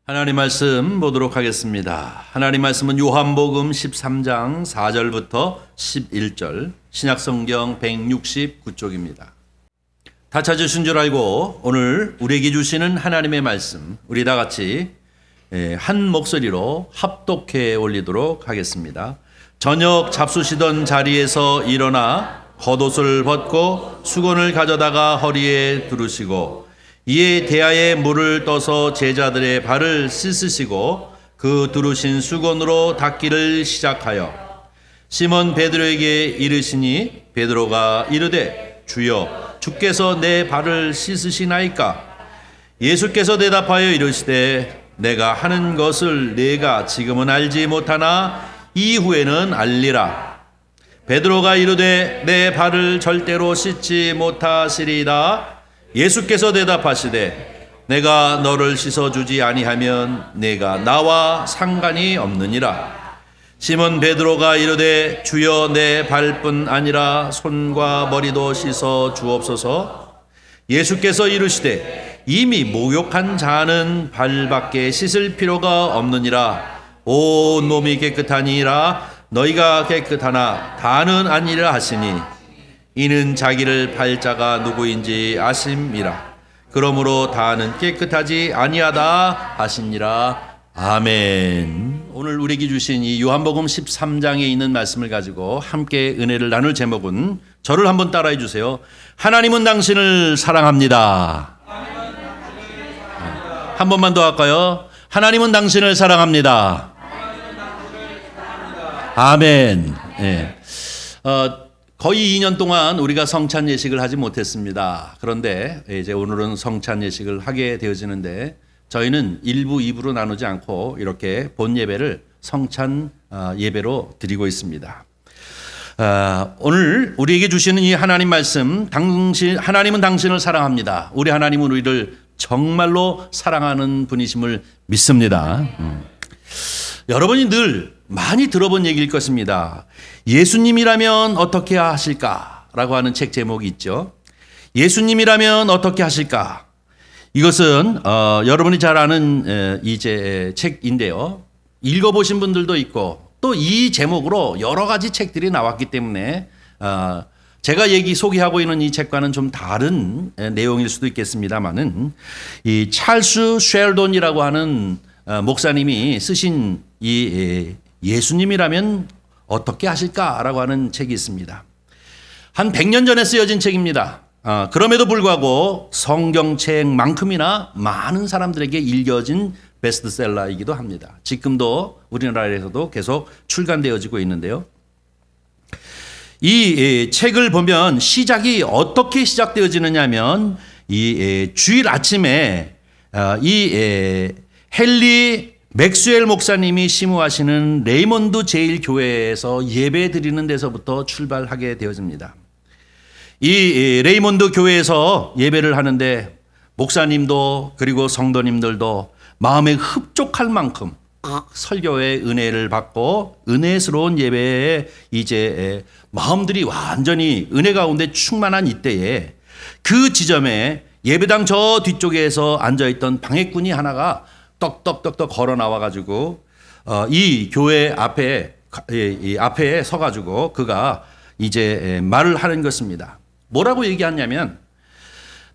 하나님 말씀 보도록 하겠습니다. 하나님 말씀은 요한복음 13장 4절부터 11절, 신약성경 169쪽입니다. 다 찾으신 줄 알고 오늘 우리에게 주시는 하나님의 말씀, 우리 다 같이 한 목소리로 합독해 올리도록 하겠습니다. 저녁 잡수시던 자리에서 일어나 겉옷을 벗고 수건을 가져다가 허리에 두르시고 이에 대야에 물을 떠서 제자들의 발을 씻으시고 그 두르신 수건으로 닦기를 시작하여 시몬 베드로에게 이르시니 베드로가 이르되 주여 주께서 내 발을 씻으시나이까? 예수께서 대답하여 이르시되 내가 하는 것을 네가 지금은 알지 못하나 이후에는 알리라. 베드로가 이르되 내 발을 절대로 씻지 못하시리이다. 예수께서 대답하시되 내가 너를 씻어주지 아니하면 내가 나와 상관이 없느니라. 시몬 베드로가 이르되 주여 내 발뿐 아니라 손과 머리도 씻어 주옵소서. 예수께서 이르시되 이미 목욕한 자는 발밖에 씻을 필요가 없느니라. 온 몸이 깨끗하니라. 너희가 깨끗하나 다는 아니라 하시니 이는 자기를 팔자가 누구인지 아심이라. 그러므로 다는 깨끗하지 아니하다 하시니라. 아멘. 오늘 우리에게 주신 이 요한복음 13장에 있는 말씀을 가지고 함께 은혜를 나눌 제목은, 저를 한번 따라해 주세요. 하나님은 당신을 사랑합니다. 한 번만 더 할까요? 하나님은 당신을 사랑합니다. 아멘. 네. 거의 2년 동안 우리가 성찬 예식을 하지 못했습니다. 그런데 이제 오늘은 성찬 예식을 하게 되어지는데, 저희는 1부, 2부로 나누지 않고 이렇게 본 예배를 성찬 예배로 드리고 있습니다. 오늘 우리에게 주시는 이 하나님 말씀, 하나님은 당신을 사랑합니다. 우리 하나님은 우리를 정말로 사랑하는 분이심을 믿습니다. 여러분이 늘 많이 들어본 얘기일 것입니다. 예수님이라면 어떻게 하실까라고 하는 책 제목이 있죠. 예수님이라면 어떻게 하실까? 이것은 여러분이 잘 아는 이제 책인데요. 읽어보신 분들도 있고 또 이 제목으로 여러 가지 책들이 나왔기 때문에 제가 소개하고 있는 이 책과는 좀 다른 내용일 수도 있겠습니다만은, 이 찰스 쉘돈이라고 하는 목사님이 쓰신 이 예수님이라면 어떻게 하실까라고 하는 책이 있습니다. 한 100년 전에 쓰여진 책입니다. 그럼에도 불구하고 성경책만큼이나 많은 사람들에게 읽혀진 베스트셀러이기도 합니다. 지금도 우리나라에서도 계속 출간되어지고 있는데요. 이 책을 보면 시작이 어떻게 시작되어지느냐 하면, 이 주일 아침에 이 헨리 맥스웰 목사님이 심우하시는 레이몬드 제일 교회에서 예배 드리는 데서부터 출발하게 되어집니다. 이 레이몬드 교회에서 예배를 하는데 목사님도 그리고 성도님들도 마음에 흡족할 만큼 설교의 은혜를 받고 은혜스러운 예배에 이제 마음들이 완전히 은혜 가운데 충만한 이때에, 그 지점에 예배당 저 뒤쪽에서 앉아있던 방해꾼이 하나가 떡떡떡떡 걸어 나와가지고 이 교회 앞에 서가지고 그가 이제 말을 하는 것입니다. 뭐라고 얘기하냐면,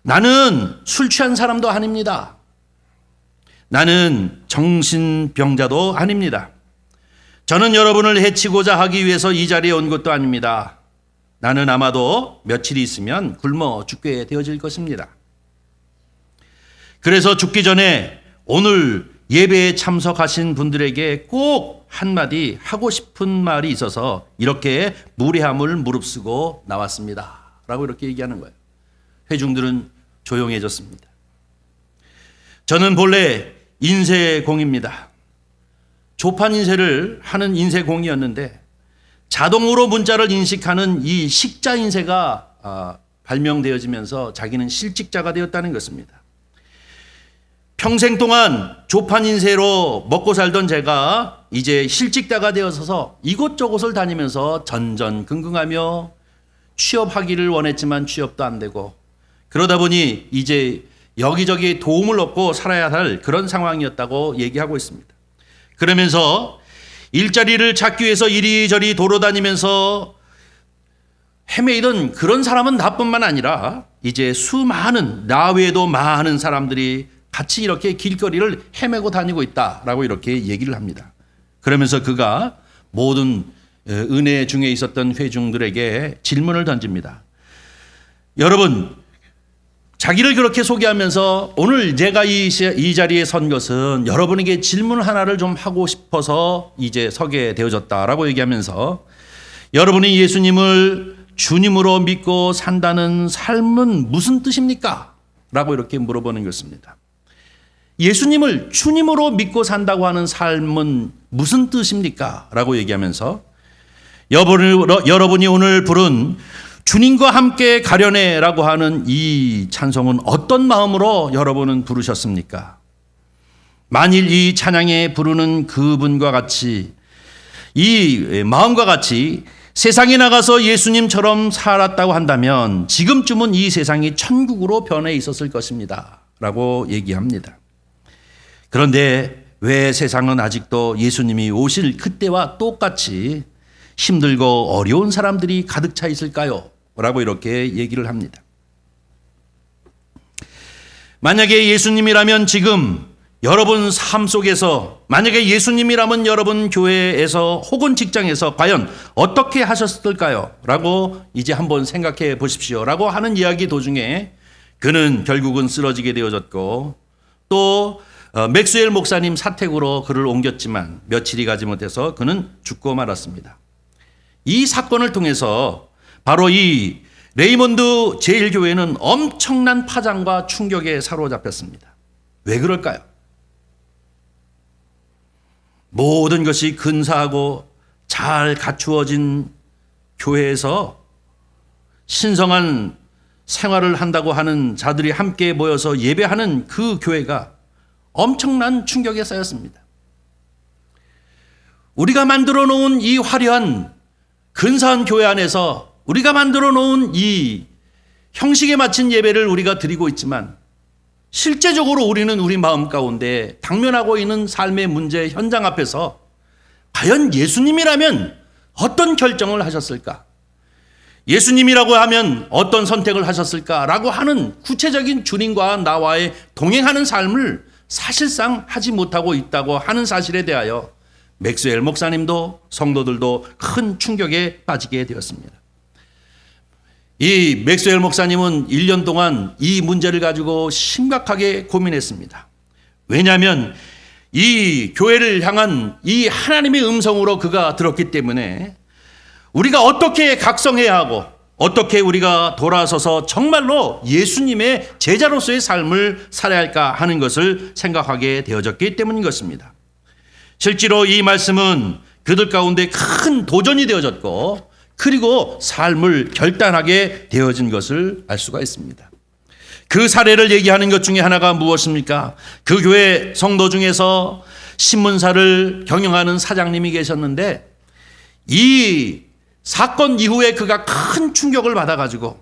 나는 술 취한 사람도 아닙니다. 나는 정신병자도 아닙니다. 저는 여러분을 해치고자 하기 위해서 이 자리에 온 것도 아닙니다. 나는 아마도 며칠이 있으면 굶어 죽게 되어질 것입니다. 그래서 죽기 전에 오늘 예배에 참석하신 분들에게 꼭 한마디 하고 싶은 말이 있어서 이렇게 무례함을 무릅쓰고 나왔습니다. 라고 이렇게 얘기하는 거예요. 회중들은 조용해졌습니다. 저는 본래 인쇄공입니다. 조판 인쇄를 하는 인쇄공이었는데 자동으로 문자를 인식하는 이 식자 인쇄가 발명되어지면서 자기는 실직자가 되었다는 것입니다. 평생 동안 조판 인쇄로 먹고 살던 제가 이제 실직자가 되어서 이곳저곳을 다니면서 전전긍긍하며 취업하기를 원했지만 취업도 안 되고, 그러다 보니 이제 여기저기 도움을 얻고 살아야 할 그런 상황이었다고 얘기하고 있습니다. 그러면서 일자리를 찾기 위해서 이리저리 돌아다니면서 헤매이던 그런 사람은 나뿐만 아니라 이제 수많은, 나 외에도 많은 사람들이 같이 이렇게 길거리를 헤매고 다니고 있다라고 이렇게 얘기를 합니다. 그러면서 그가 모든 은혜 중에 있었던 회중들에게 질문을 던집니다. 여러분, 자기를 그렇게 소개하면서 오늘 제가 이 자리에 선 것은 여러분에게 질문 하나를 좀 하고 싶어서 이제 서게 되어졌다라고 얘기하면서, 여러분이 예수님을 주님으로 믿고 산다는 삶은 무슨 뜻입니까? 라고 이렇게 물어보는 것입니다. 예수님을 주님으로 믿고 산다고 하는 삶은 무슨 뜻입니까? 라고 얘기하면서, 여러분이 오늘 부른 주님과 함께 가려내라고 하는 이 찬송은 어떤 마음으로 여러분은 부르셨습니까? 만일 이 찬양에 부르는 그분과 같이, 이 마음과 같이 세상에 나가서 예수님처럼 살았다고 한다면 지금쯤은 이 세상이 천국으로 변해 있었을 것입니다. 라고 얘기합니다. 그런데 왜 세상은 아직도 예수님이 오실 그때와 똑같이 힘들고 어려운 사람들이 가득 차 있을까요? 라고 이렇게 얘기를 합니다. 만약에 예수님이라면 지금 여러분 삶 속에서, 만약에 예수님이라면 여러분 교회에서 혹은 직장에서 과연 어떻게 하셨을까요? 라고 이제 한번 생각해 보십시오. 라고 하는 이야기 도중에 그는 결국은 쓰러지게 되어졌고, 또 맥스웰 목사님 사택으로 그를 옮겼지만 며칠이 가지 못해서 그는 죽고 말았습니다. 이 사건을 통해서 바로 이 레이몬드 제1교회는 엄청난 파장과 충격에 사로잡혔습니다. 왜 그럴까요? 모든 것이 근사하고 잘 갖추어진 교회에서 신성한 생활을 한다고 하는 자들이 함께 모여서 예배하는 그 교회가 엄청난 충격에 쌓였습니다. 우리가 만들어 놓은 이 화려한 근사한 교회 안에서 우리가 만들어 놓은 이 형식에 맞춘 예배를 우리가 드리고 있지만, 실제적으로 우리는 우리 마음 가운데 당면하고 있는 삶의 문제 현장 앞에서 과연 예수님이라면 어떤 결정을 하셨을까? 예수님이라고 하면 어떤 선택을 하셨을까라고 하는 구체적인 주님과 나와의 동행하는 삶을 사실상 하지 못하고 있다고 하는 사실에 대하여 맥스웰 목사님도 성도들도 큰 충격에 빠지게 되었습니다. 이 맥스웰 목사님은 1년 동안 이 문제를 가지고 심각하게 고민했습니다. 왜냐하면 이 교회를 향한 이 하나님의 음성으로 그가 들었기 때문에 우리가 어떻게 각성해야 하고 어떻게 우리가 돌아서서 정말로 예수님의 제자로서의 삶을 살아야 할까 하는 것을 생각하게 되어졌기 때문인 것입니다. 실제로 이 말씀은 그들 가운데 큰 도전이 되어졌고, 그리고 삶을 결단하게 되어진 것을 알 수가 있습니다. 그 사례를 얘기하는 것 중에 하나가 무엇입니까? 그 교회 성도 중에서 신문사를 경영하는 사장님이 계셨는데, 이 사건 이후에 그가 큰 충격을 받아가지고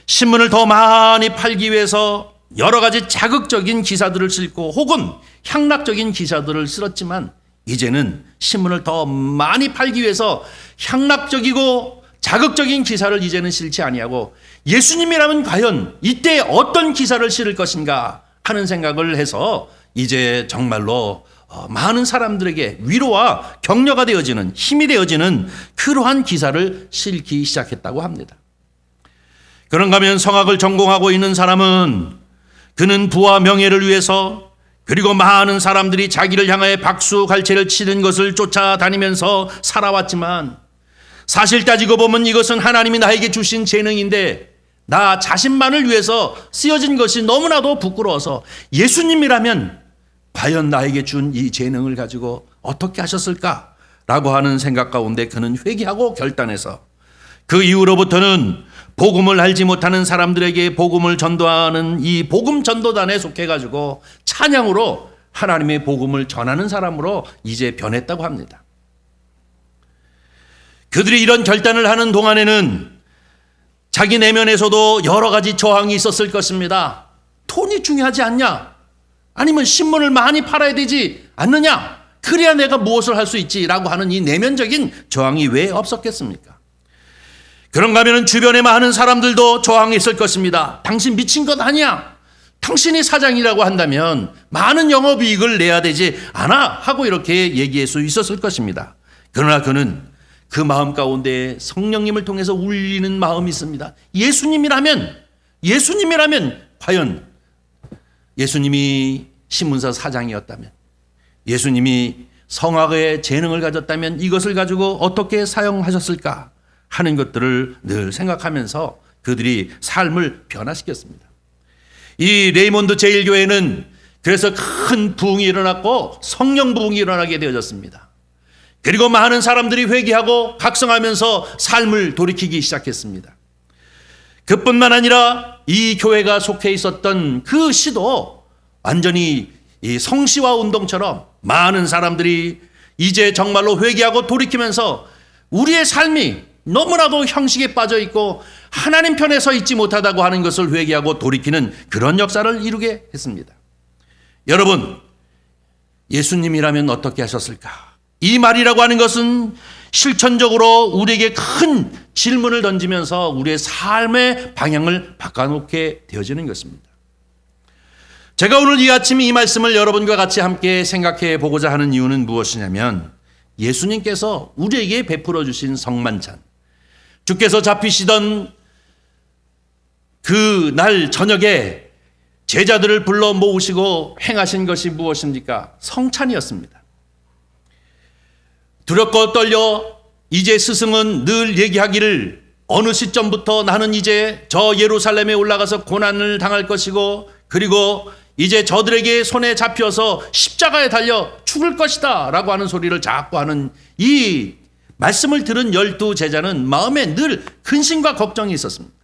신문을 더 많이 팔기 위해서 여러 가지 자극적인 기사들을 쓰고 혹은 향락적인 기사들을 쓸었지만, 이제는 신문을 더 많이 팔기 위해서 향락적이고 자극적인 기사를 이제는 싫지 아니하고 예수님이라면 과연 이때 어떤 기사를 실을 것인가 하는 생각을 해서 이제 정말로 많은 사람들에게 위로와 격려가 되어지는, 힘이 되어지는 그러한 기사를 실기 시작했다고 합니다. 그런가 하면 성악을 전공하고 있는 사람은 그는 부와 명예를 위해서, 그리고 많은 사람들이 자기를 향하여 박수 갈채를 치는 것을 쫓아다니면서 살아왔지만, 사실 따지고 보면 이것은 하나님이 나에게 주신 재능인데 나 자신만을 위해서 쓰여진 것이 너무나도 부끄러워서 예수님이라면 과연 나에게 준 이 재능을 가지고 어떻게 하셨을까라고 하는 생각 가운데 그는 회개하고 결단해서 그 이후로부터는 복음을 알지 못하는 사람들에게 복음을 전도하는 이 복음 전도단에 속해가지고 찬양으로 하나님의 복음을 전하는 사람으로 이제 변했다고 합니다. 그들이 이런 결단을 하는 동안에는 자기 내면에서도 여러 가지 저항이 있었을 것입니다. 돈이 중요하지 않냐? 아니면 신문을 많이 팔아야 되지 않느냐? 그래야 내가 무엇을 할 수 있지라고 하는 이 내면적인 저항이 왜 없었겠습니까? 그런가 하면 주변에 많은 사람들도 저항했을 것입니다. 당신 미친 것 아니야? 당신이 사장이라고 한다면 많은 영업이익을 내야 되지 않아? 하고 이렇게 얘기할 수 있었을 것입니다. 그러나 그는 그 마음 가운데 성령님을 통해서 울리는 마음이 있습니다. 예수님이라면 과연 예수님이 신문사 사장이었다면, 예수님이 성악의 재능을 가졌다면 이것을 가지고 어떻게 사용하셨을까 하는 것들을 늘 생각하면서 그들이 삶을 변화시켰습니다. 이 레이몬드 제1교회는 그래서 큰 부흥이 일어났고 성령 부흥이 일어나게 되어졌습니다. 그리고 많은 사람들이 회개하고 각성하면서 삶을 돌이키기 시작했습니다. 그뿐만 아니라 이 교회가 속해 있었던 그 시도 완전히 이 성시화 운동처럼 많은 사람들이 이제 정말로 회개하고 돌이키면서 우리의 삶이 너무나도 형식에 빠져 있고 하나님 편에 서 있지 못하다고 하는 것을 회개하고 돌이키는 그런 역사를 이루게 했습니다. 여러분, 예수님이라면 어떻게 하셨을까? 이 말이라고 하는 것은 실천적으로 우리에게 큰 질문을 던지면서 우리의 삶의 방향을 바꿔놓게 되어지는 것입니다. 제가 오늘 이 아침 이 말씀을 여러분과 같이 함께 생각해 보고자 하는 이유는 무엇이냐면, 예수님께서 우리에게 베풀어 주신 성만찬, 주께서 잡히시던 그 날 저녁에 제자들을 불러 모으시고 행하신 것이 무엇입니까? 성찬이었습니다. 두렵고 떨려 이제 스승은 늘 얘기하기를 어느 시점부터 나는 이제 저 예루살렘에 올라가서 고난을 당할 것이고 그리고 이제 저들에게 손에 잡혀서 십자가에 달려 죽을 것이다 라고 하는 소리를 자꾸 하는 이 말씀을 들은 12 제자는 마음에 늘 근심과 걱정이 있었습니다.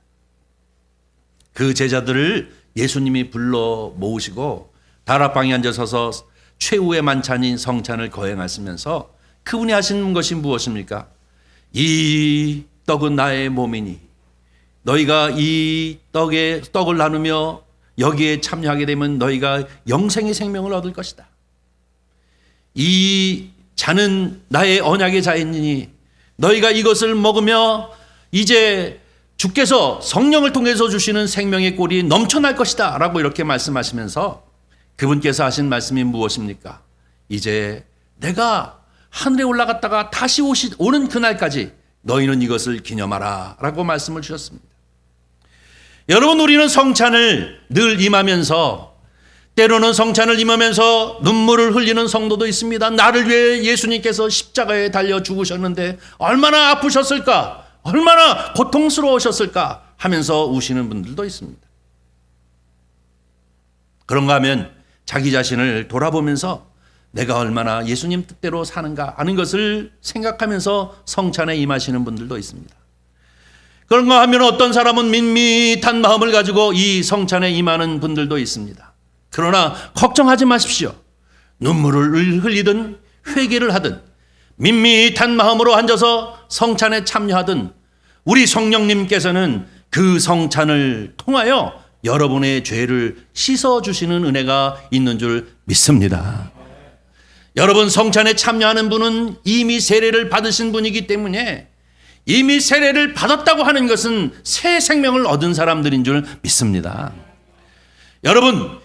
그 제자들을 예수님이 불러 모으시고 다락방에 앉아서서 최후의 만찬인 성찬을 거행하시면서 그분이 하시는 것이 무엇입니까? 이 떡은 나의 몸이니 너희가 이 떡을 나누며 여기에 참여하게 되면 너희가 영생의 생명을 얻을 것이다. 이 잔은 나의 언약의 잔이니 너희가 이것을 먹으며 이제 주께서 성령을 통해서 주시는 생명의 꼴이 넘쳐날 것이다 라고 이렇게 말씀하시면서 그분께서 하신 말씀이 무엇입니까? 이제 내가 하늘에 올라갔다가 다시 오는 그날까지 너희는 이것을 기념하라 라고 말씀을 주셨습니다. 여러분, 우리는 성찬을 늘 임하면서 때로는 성찬을 임하면서 눈물을 흘리는 성도도 있습니다. 나를 위해 예수님께서 십자가에 달려 죽으셨는데 얼마나 아프셨을까, 얼마나 고통스러우셨을까 하면서 우시는 분들도 있습니다. 그런가 하면 자기 자신을 돌아보면서 내가 얼마나 예수님 뜻대로 사는가 하는 것을 생각하면서 성찬에 임하시는 분들도 있습니다. 그런가 하면 어떤 사람은 밋밋한 마음을 가지고 이 성찬에 임하는 분들도 있습니다. 그러나 걱정하지 마십시오. 눈물을 흘리든 회개를 하든 밋밋한 마음으로 앉아서 성찬에 참여하든 우리 성령님께서는 그 성찬을 통하여 여러분의 죄를 씻어주시는 은혜가 있는 줄 믿습니다. 여러분, 성찬에 참여하는 분은 이미 세례를 받으신 분이기 때문에 이미 세례를 받았다고 하는 것은 새 생명을 얻은 사람들인 줄 믿습니다. 여러분,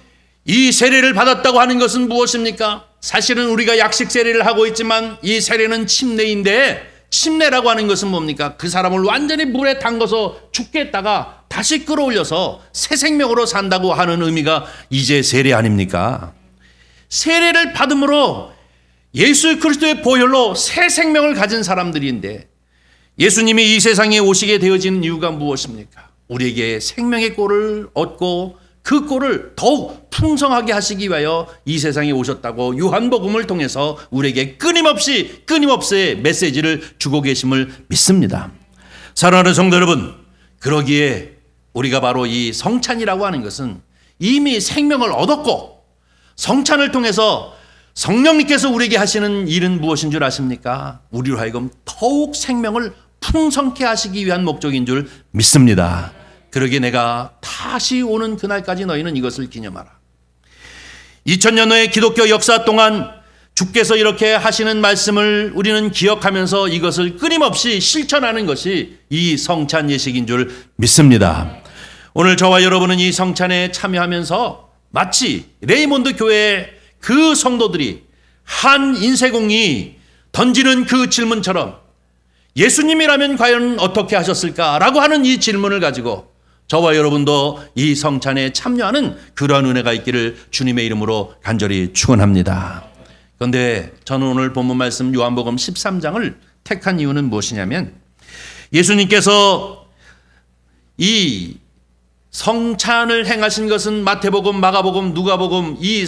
이 세례를 받았다고 하는 것은 무엇입니까? 사실은 우리가 약식 세례를 하고 있지만 이 세례는 침례인데, 침례라고 하는 것은 뭡니까? 그 사람을 완전히 물에 담가서 죽게 했다가 다시 끌어올려서 새 생명으로 산다고 하는 의미가 이제 세례 아닙니까? 세례를 받음으로 예수 그리스도의 보혈로 새 생명을 가진 사람들인데, 예수님이 이 세상에 오시게 되어진 이유가 무엇입니까? 우리에게 생명의 꼴을 얻고 그 꼴을 더욱 풍성하게 하시기 위하여 이 세상에 오셨다고 요한복음을 통해서 우리에게 끊임없이 메시지를 주고 계심을 믿습니다. 사랑하는 성도 여러분, 그러기에 우리가 바로 이 성찬이라고 하는 것은 이미 생명을 얻었고, 성찬을 통해서 성령님께서 우리에게 하시는 일은 무엇인 줄 아십니까? 우리로 하여금 더욱 생명을 풍성케 하시기 위한 목적인 줄 믿습니다. 그러기에 내가 다시 오는 그날까지 너희는 이것을 기념하라. 2000년 후의 기독교 역사 동안 주께서 이렇게 하시는 말씀을 우리는 기억하면서 이것을 끊임없이 실천하는 것이 이 성찬 예식인 줄 믿습니다. 오늘 저와 여러분은 이 성찬에 참여하면서 마치 레이몬드 교회 그 성도들이 한 인쇄공이 던지는 그 질문처럼 예수님이라면 과연 어떻게 하셨을까라고 하는 이 질문을 가지고 저와 여러분도 이 성찬에 참여하는 그러한 은혜가 있기를 주님의 이름으로 간절히 축원합니다. 그런데 저는 오늘 본문 말씀 요한복음 13장을 택한 이유는 무엇이냐면 예수님께서 이 성찬을 행하신 것은 마태복음, 마가복음, 누가복음, 이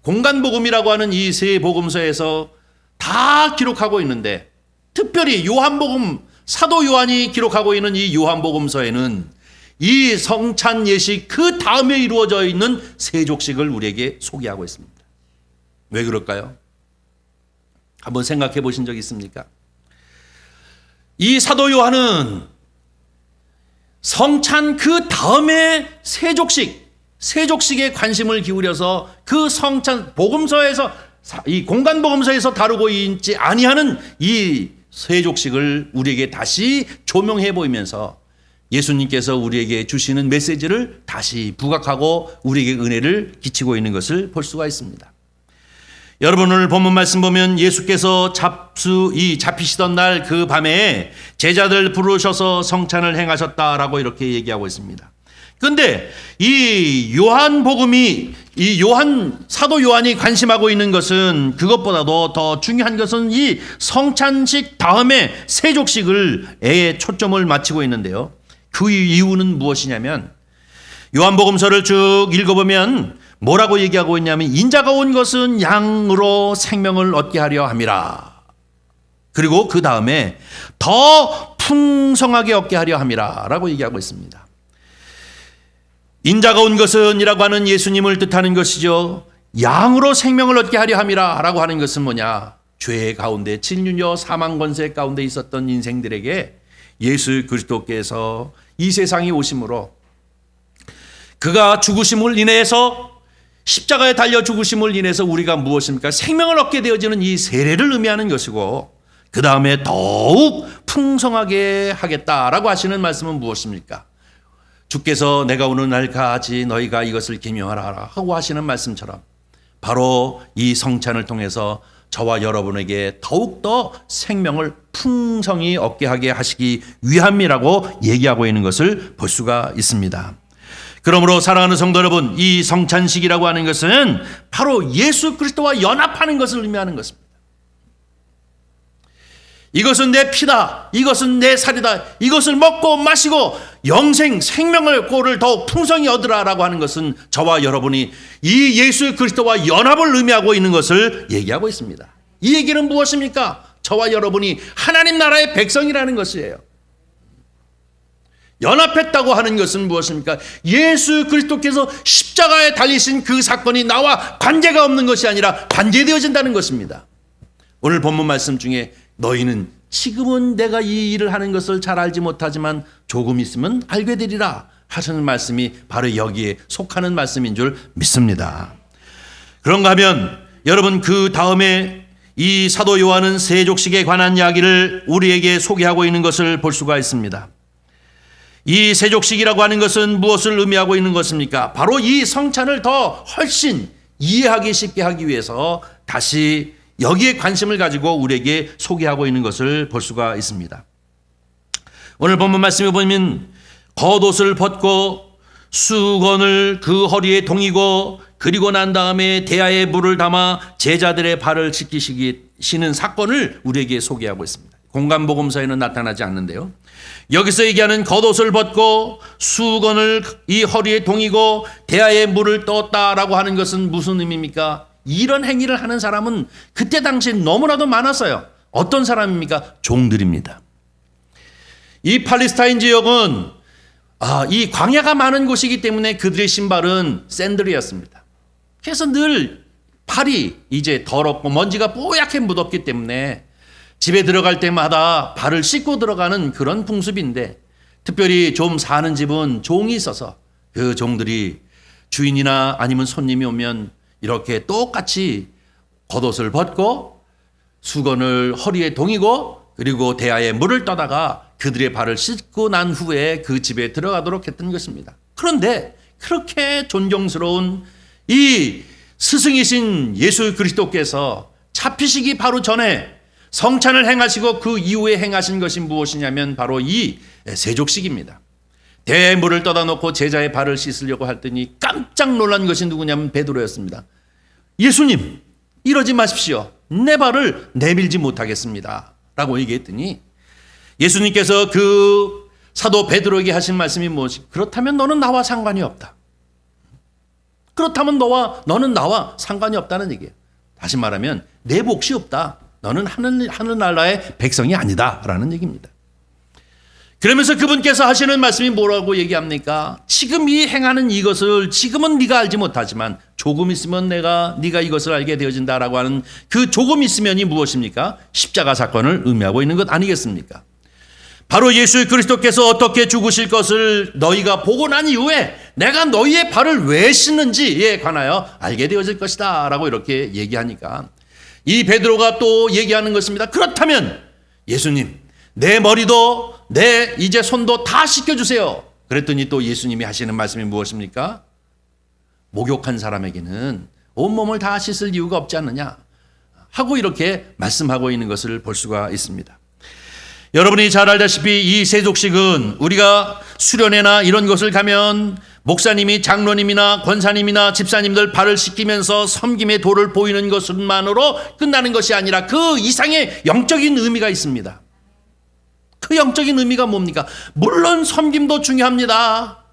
공간복음이라고 하는 이 세 복음서에서 다 기록하고 있는데 특별히 요한복음, 사도 요한이 기록하고 있는 이 요한복음서에는 이 성찬 예식 그 다음에 이루어져 있는 세족식을 우리에게 소개하고 있습니다. 왜 그럴까요? 한번 생각해 보신 적 있습니까? 이 사도 요한은 성찬 그 다음에 세족식에 관심을 기울여서 그 성찬 복음서에서 이 공간 복음서에서 다루고 있지 아니하는 이 세족식을 우리에게 다시 조명해 보이면서 예수님께서 우리에게 주시는 메시지를 다시 부각하고 우리에게 은혜를 끼치고 있는 것을 볼 수가 있습니다. 여러분 오늘 본문 말씀 보면 예수께서 잡히시던 날 그 밤에 제자들 부르셔서 성찬을 행하셨다라고 이렇게 얘기하고 있습니다. 그런데 이 사도 요한이 관심하고 있는 것은 그것보다도 더 중요한 것은 이 성찬식 다음에 세족식을 초점을 맞추고 있는데요. 그 이유는 무엇이냐면 요한복음서를 쭉 읽어보면 뭐라고 얘기하고 있냐면 인자가 온 것은 양으로 생명을 얻게 하려 함이라. 그리고 그 다음에 더 풍성하게 얻게 하려 함이라 라고 얘기하고 있습니다. 인자가 온 것은 이라고 하는 예수님을 뜻하는 것이죠. 양으로 생명을 얻게 하려 함이라 라고 하는 것은 뭐냐? 죄 가운데 진륜여 사망 권세 가운데 있었던 인생들에게 예수 그리스도께서 이 세상에 오심으로 그가 죽으심을 인해서 십자가에 달려 죽으심을 인해서 우리가 무엇입니까? 생명을 얻게 되어지는 이 세례를 의미하는 것이고 그 다음에 더욱 풍성하게 하겠다라고 하시는 말씀은 무엇입니까? 주께서 내가 오는 날까지 너희가 이것을 기념하라 하고 하시는 말씀처럼 바로 이 성찬을 통해서 저와 여러분에게 더욱더 생명을 풍성히 얻게 하게 하시기 위함이라고 얘기하고 있는 것을 볼 수가 있습니다. 그러므로 사랑하는 성도 여러분, 이 성찬식이라고 하는 것은 바로 예수 그리스도와 연합하는 것을 의미하는 것입니다. 이것은 내 피다, 이것은 내 살이다, 이것을 먹고 마시고 생명을 꼴을 더욱 풍성히 얻으라라고 하는 것은 저와 여러분이 이 예수 그리스도와 연합을 의미하고 있는 것을 얘기하고 있습니다. 이 얘기는 무엇입니까? 저와 여러분이 하나님 나라의 백성이라는 것이에요. 연합했다고 하는 것은 무엇입니까? 예수 그리스도께서 십자가에 달리신 그 사건이 나와 관계가 없는 것이 아니라 관계되어진다는 것입니다. 오늘 본문 말씀 중에 너희는 지금은 내가 이 일을 하는 것을 잘 알지 못하지만 조금 있으면 알게 되리라 하시는 말씀이 바로 여기에 속하는 말씀인 줄 믿습니다. 그런가 하면 여러분 그 다음에 이 사도 요한은 세족식에 관한 이야기를 우리에게 소개하고 있는 것을 볼 수가 있습니다. 이 세족식이라고 하는 것은 무엇을 의미하고 있는 것입니까? 바로 이 성찬을 더 훨씬 이해하기 쉽게 하기 위해서 다시 여기에 관심을 가지고 우리에게 소개하고 있는 것을 볼 수가 있습니다. 오늘 본문 말씀에 보면 겉옷을 벗고 수건을 그 허리에 동이고 그리고 난 다음에 대야에 물을 담아 제자들의 발을 씻기시는 사건을 우리에게 소개하고 있습니다. 공간복음서에는 나타나지 않는데요. 여기서 얘기하는 겉옷을 벗고 수건을 이 허리에 동이고 대야에 물을 떠었다라고 하는 것은 무슨 의미입니까? 이런 행위를 하는 사람은 그때 당시 너무나도 많았어요. 어떤 사람입니까? 종들입니다. 이 팔레스타인 지역은 이 광야가 많은 곳이기 때문에 그들의 신발은 샌들이었습니다. 그래서 늘 발이 이제 더럽고 먼지가 뽀얗게 묻었기 때문에 집에 들어갈 때마다 발을 씻고 들어가는 그런 풍습인데 특별히 좀 사는 집은 종이 있어서 그 종들이 주인이나 아니면 손님이 오면 이렇게 똑같이 겉옷을 벗고 수건을 허리에 동이고 그리고 대야에 물을 떠다가 그들의 발을 씻고 난 후에 그 집에 들어가도록 했던 것입니다. 그런데 그렇게 존경스러운 이 스승이신 예수 그리스도께서 잡히시기 바로 전에 성찬을 행하시고 그 이후에 행하신 것이 무엇이냐면 바로 이 세족식입니다. 대야에 물을 떠다 놓고 제자의 발을 씻으려고 했더니 깜짝 놀란 것이 누구냐면 베드로였습니다. 예수님, 이러지 마십시오. 내 발을 내밀지 못하겠습니다. 라고 얘기했더니 예수님께서 그 사도 베드로에게 하신 말씀이 무엇이? 그렇다면 너는 나와 상관이 없다. 그렇다면 너는 나와 상관이 없다는 얘기예요. 다시 말하면 내 몫이 없다. 너는 하늘나라의 백성이 아니다. 라는 얘기입니다. 그러면서 그분께서 하시는 말씀이 뭐라고 얘기합니까? 지금 이 행하는 이것을 지금은 네가 알지 못하지만 조금 있으면 네가 이것을 알게 되어진다라고 하는 그 조금 있으면이 무엇입니까? 십자가 사건을 의미하고 있는 것 아니겠습니까? 바로 예수 그리스도께서 어떻게 죽으실 것을 너희가 보고 난 이후에 내가 너희의 발을 왜 씻는지에 관하여 알게 되어질 것이다 라고 이렇게 얘기하니까 이 베드로가 또 얘기하는 것입니다. 그렇다면 예수님, 내 머리도 내 이제 손도 다 씻겨주세요. 그랬더니 또 예수님이 하시는 말씀이 무엇입니까? 목욕한 사람에게는 온몸을 다 씻을 이유가 없지 않느냐 하고 이렇게 말씀하고 있는 것을 볼 수가 있습니다. 여러분이 잘 알다시피 이 세족식은 우리가 수련회나 이런 것을 가면 목사님이 장로님이나 권사님이나 집사님들 발을 씻기면서 섬김의 도를 보이는 것만으로 끝나는 것이 아니라 그 이상의 영적인 의미가 있습니다. 그 영적인 의미가 뭡니까? 물론 섬김도 중요합니다.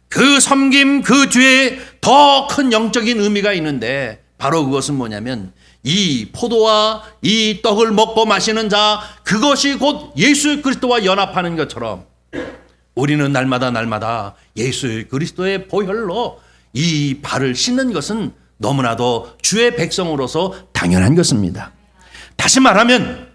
그 섬김 그 뒤에 더 큰 영적인 의미가 있는데 바로 그것은 뭐냐면 이 포도와 이 떡을 먹고 마시는 자, 그것이 곧 예수 그리스도와 연합하는 것처럼 우리는 날마다 예수 그리스도의 보혈로 이 발을 씻는 것은 너무나도 주의 백성으로서 당연한 것입니다. 다시 말하면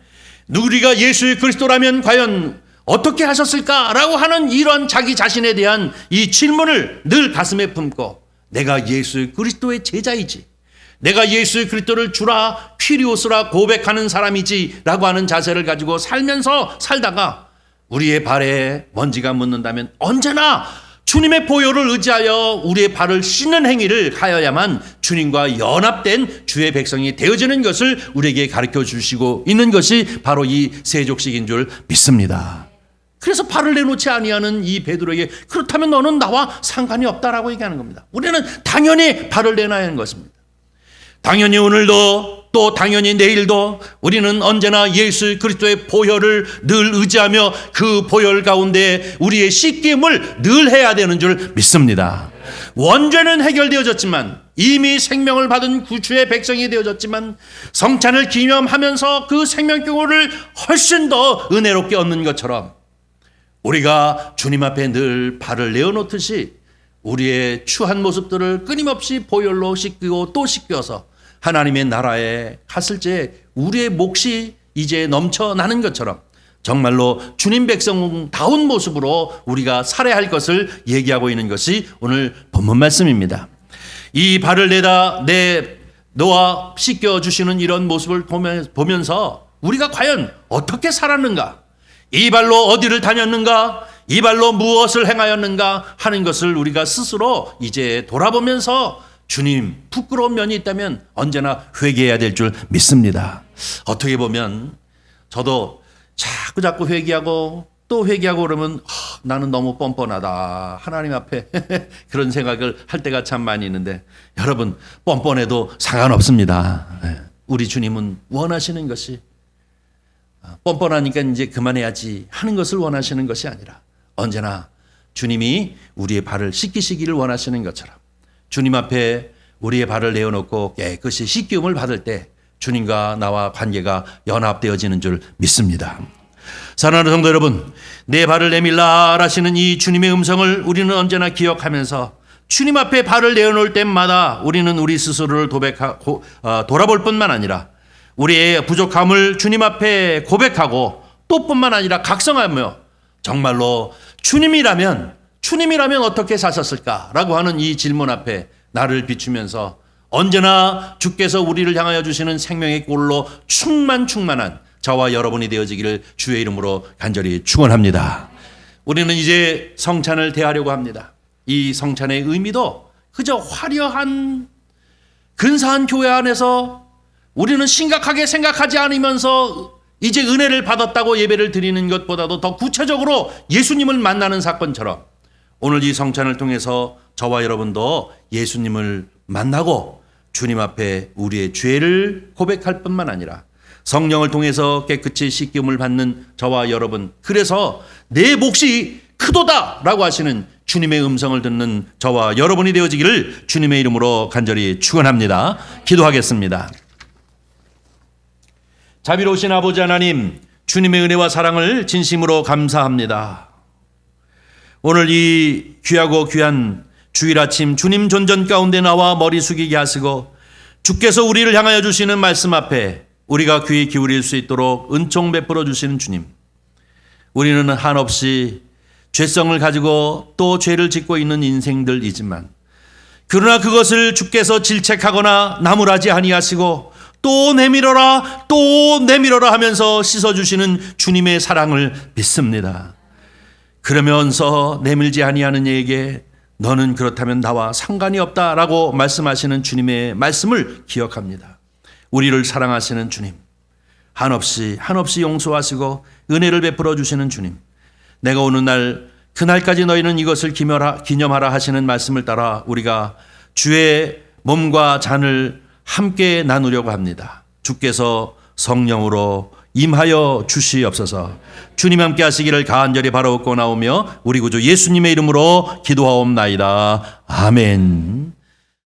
우리가 예수 그리스도라면 과연 어떻게 하셨을까라고 하는 이런 자기 자신에 대한 이 질문을 늘 가슴에 품고 내가 예수 그리스도의 제자이지, 내가 예수 그리스도를 주라 퀴리오스라 고백하는 사람이지 라고 하는 자세를 가지고 살다가 우리의 발에 먼지가 묻는다면 언제나 주님의 보혈을 의지하여 우리의 발을 씻는 행위를 하여야만 주님과 연합된 주의 백성이 되어지는 것을 우리에게 가르쳐 주시고 있는 것이 바로 이 세족식인 줄 믿습니다. 그래서 발을 내놓지 아니하는 이 베드로에게 그렇다면 너는 나와 상관이 없다라고 얘기하는 겁니다. 우리는 당연히 발을 내놔야 하는 것입니다. 당연히 오늘도 또 당연히 내일도 우리는 언제나 예수 그리스도의 보혈을 늘 의지하며 그 보혈 가운데 우리의 씻김을 늘 해야 되는 줄 믿습니다. 원죄는 해결되어졌지만 이미 생명을 받은 구주의 백성이 되어졌지만 성찬을 기념하면서 그 생명교훈을 훨씬 더 은혜롭게 얻는 것처럼 우리가 주님 앞에 늘 발을 내어놓듯이 우리의 추한 모습들을 끊임없이 보혈로 씻기고 또 씻겨서 하나님의 나라에 갔을 때 우리의 몫이 이제 넘쳐나는 것처럼 정말로 주님 백성다운 모습으로 우리가 살아야 할 것을 얘기하고 있는 것이 오늘 본문 말씀입니다. 이 발을 놓아 씻겨주시는 이런 모습을 보면서 우리가 과연 어떻게 살았는가, 이 발로 어디를 다녔는가, 이 발로 무엇을 행하였는가 하는 것을 우리가 스스로 이제 돌아보면서 주님 부끄러운 면이 있다면 언제나 회개해야 될 줄 믿습니다. 어떻게 보면 저도 자꾸 회개하고 또 회개하고 그러면 나는 너무 뻔뻔하다 하나님 앞에 그런 생각을 할 때가 참 많이 있는데 여러분 뻔뻔해도 상관없습니다. 우리 주님은 원하시는 것이 뻔뻔하니까 이제 그만해야지 하는 것을 원하시는 것이 아니라 언제나 주님이 우리의 발을 씻기시기를 원하시는 것처럼 주님 앞에 우리의 발을 내어놓고 깨끗이 씻기움을 받을 때 주님과 나와 관계가 연합되어지는 줄 믿습니다. 사랑하는 성도 여러분, 내 발을 내밀라 하시는 이 주님의 음성을 우리는 언제나 기억하면서 주님 앞에 발을 내어놓을 때마다 우리는 우리 스스로를 돌아볼 뿐만 아니라 우리의 부족함을 주님 앞에 고백하고 또 뿐만 아니라 각성하며 정말로 주님이라면 어떻게 사셨을까라고 하는 이 질문 앞에 나를 비추면서 언제나 주께서 우리를 향하여 주시는 생명의 꼴로 충만한 저와 여러분이 되어지기를 주의 이름으로 간절히 축원합니다. 우리는 이제 성찬을 대하려고 합니다. 이 성찬의 의미도 그저 화려한 근사한 교회 안에서 우리는 심각하게 생각하지 않으면서 이제 은혜를 받았다고 예배를 드리는 것보다도 더 구체적으로 예수님을 만나는 사건처럼 오늘 이 성찬을 통해서 저와 여러분도 예수님을 만나고 주님 앞에 우리의 죄를 고백할 뿐만 아니라 성령을 통해서 깨끗이 씻김을 받는 저와 여러분, 그래서 내 몫이 크도다라고 하시는 주님의 음성을 듣는 저와 여러분이 되어지기를 주님의 이름으로 간절히 축원합니다. 기도하겠습니다. 자비로우신 아버지 하나님, 주님의 은혜와 사랑을 진심으로 감사합니다. 오늘 이 귀하고 귀한 주일 아침 주님 존전 가운데 나와 머리 숙이게 하시고 주께서 우리를 향하여 주시는 말씀 앞에 우리가 귀 기울일 수 있도록 은총 베풀어 주시는 주님, 우리는 한없이 죄성을 가지고 또 죄를 짓고 있는 인생들이지만 그러나 그것을 주께서 질책하거나 나무라지 아니하시고 또 내밀어라 하면서 씻어주시는 주님의 사랑을 믿습니다. 그러면서 내밀지 아니하는 이에게 너는 그렇다면 나와 상관이 없다라고 말씀하시는 주님의 말씀을 기억합니다. 우리를 사랑하시는 주님, 한없이 용서하시고 은혜를 베풀어 주시는 주님, 내가 오는 날 그날까지 너희는 이것을 기념하라 하시는 말씀을 따라 우리가 주의 몸과 잔을 함께 나누려고 합니다. 주께서 성령으로 임하여 주시옵소서. 주님 함께 하시기를 간절히 바라옵고 나오며 우리 구주 예수님의 이름으로 기도하옵나이다. 아멘.